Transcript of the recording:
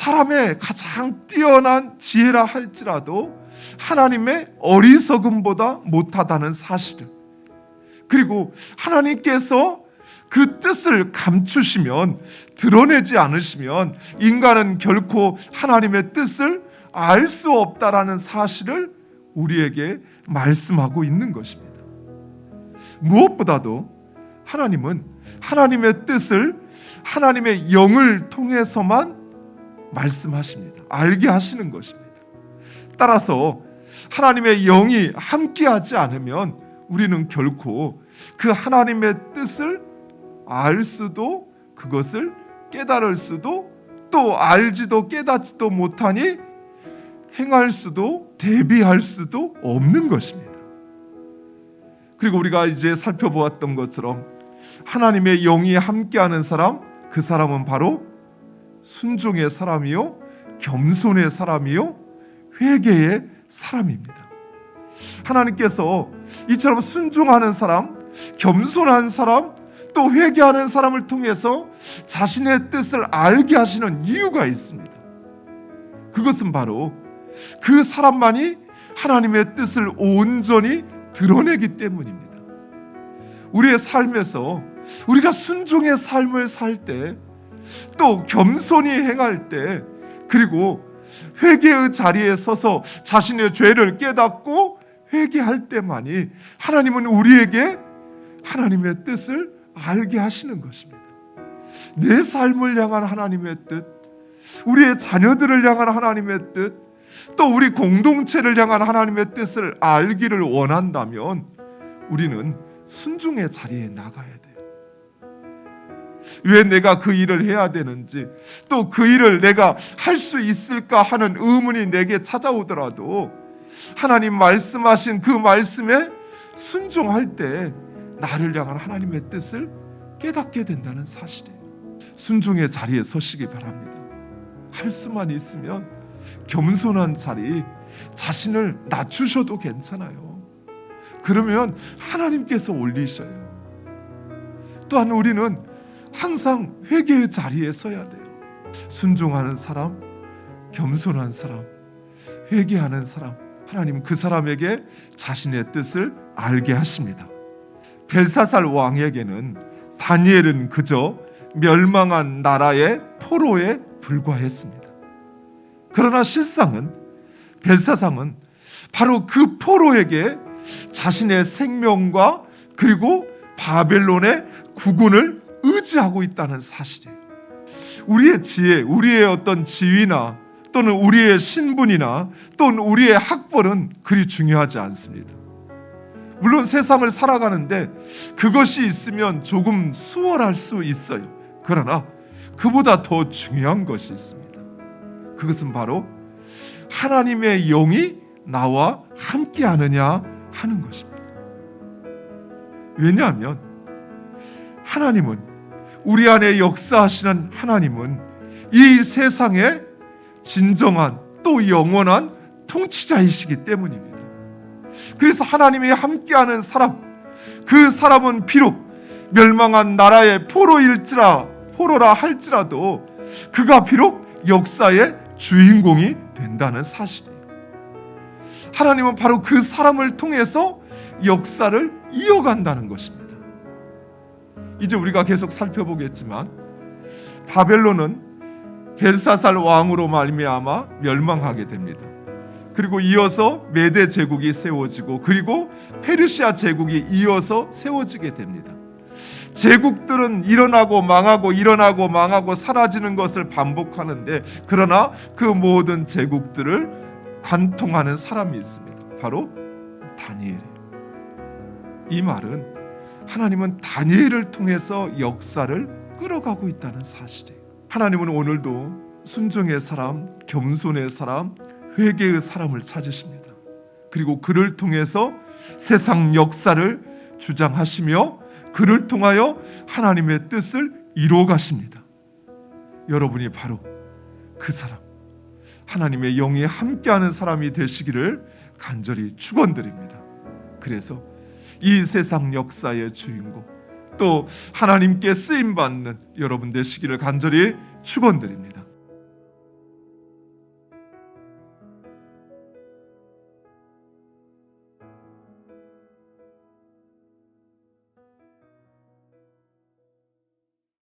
사람의 가장 뛰어난 지혜라 할지라도 하나님의 어리석음보다 못하다는 사실을, 그리고 하나님께서 그 뜻을 감추시면, 드러내지 않으시면 인간은 결코 하나님의 뜻을 알 수 없다라는 사실을 우리에게 말씀하고 있는 것입니다. 무엇보다도 하나님은 하나님의 뜻을 하나님의 영을 통해서만 말씀하십니다. 알게 하시는 것입니다. 따라서 하나님의 영이 함께하지 않으면 우리는 결코 그 하나님의 뜻을 알 수도, 그것을 깨달을 수도, 또 알지도 깨닫지도 못하니 행할 수도 대비할 수도 없는 것입니다. 그리고 우리가 이제 살펴보았던 것처럼 하나님의 영이 함께하는 사람, 그 사람은 바로 순종의 사람이요, 겸손의 사람이요, 회개의 사람입니다. 하나님께서 이처럼 순종하는 사람, 겸손한 사람, 또 회개하는 사람을 통해서 자신의 뜻을 알게 하시는 이유가 있습니다. 그것은 바로 그 사람만이 하나님의 뜻을 온전히 드러내기 때문입니다. 우리의 삶에서 우리가 순종의 삶을 살 때, 또 겸손히 행할 때, 그리고 회개의 자리에 서서 자신의 죄를 깨닫고 회개할 때만이 하나님은 우리에게 하나님의 뜻을 알게 하시는 것입니다. 내 삶을 향한 하나님의 뜻, 우리의 자녀들을 향한 하나님의 뜻, 또 우리 공동체를 향한 하나님의 뜻을 알기를 원한다면 우리는 순종의 자리에 나가야 돼요. 왜 내가 그 일을 해야 되는지, 또 그 일을 내가 할 수 있을까 하는 의문이 내게 찾아오더라도 하나님 말씀하신 그 말씀에 순종할 때 나를 향한 하나님의 뜻을 깨닫게 된다는 사실이에요. 순종의 자리에 서시기 바랍니다. 할 수만 있으면 겸손한 자리, 자신을 낮추셔도 괜찮아요. 그러면 하나님께서 올리셔요. 또한 우리는 항상 회개의 자리에 서야 돼요. 순종하는 사람, 겸손한 사람, 회개하는 사람, 하나님은 그 사람에게 자신의 뜻을 알게 하십니다. 벨사살 왕에게는 다니엘은 그저 멸망한 나라의 포로에 불과했습니다. 그러나 실상은 벨사살은 바로 그 포로에게 자신의 생명과 그리고 바벨론의 국군을 의지하고 있다는 사실이에요. 우리의 지혜, 우리의 어떤 지위나 또는 우리의 신분이나 또는 우리의 학벌은 그리 중요하지 않습니다. 물론 세상을 살아가는데 그것이 있으면 조금 수월할 수 있어요. 그러나 그보다 더 중요한 것이 있습니다. 그것은 바로 하나님의 영이 나와 함께 하느냐 하는 것입니다. 왜냐하면 하나님은, 우리 안에 역사하시는 하나님은 이 세상의 진정한 또 영원한 통치자이시기 때문입니다. 그래서 하나님이 함께하는 사람, 그 사람은 비록 멸망한 나라의 포로라 할지라도 그가 비록 역사의 주인공이 된다는 사실이에요. 하나님은 바로 그 사람을 통해서 역사를 이어간다는 것입니다. 이제 우리가 계속 살펴보겠지만 바벨론은 벨사살 왕으로 말미암아 멸망하게 됩니다. 그리고 이어서 메대 제국이 세워지고 그리고 페르시아 제국이 이어서 세워지게 됩니다. 제국들은 일어나고 망하고 일어나고 망하고 사라지는 것을 반복하는데, 그러나 그 모든 제국들을 관통하는 사람이 있습니다. 바로 다니엘이에요. 이 말은 하나님은 다니엘을 통해서 역사를 끌어가고 있다는 사실이에요. 하나님은 오늘도 순종의 사람, 겸손의 사람, 회개의 사람을 찾으십니다. 그리고 그를 통해서 세상 역사를 주장하시며 그를 통하여 하나님의 뜻을 이루어 가십니다. 여러분이 바로 그 사람, 하나님의 영이 함께하는 사람이 되시기를 간절히 축원드립니다. 그래서 이 세상 역사의 주인공, 또 하나님께 쓰임받는 여러분 되시기를 간절히 축원드립니다.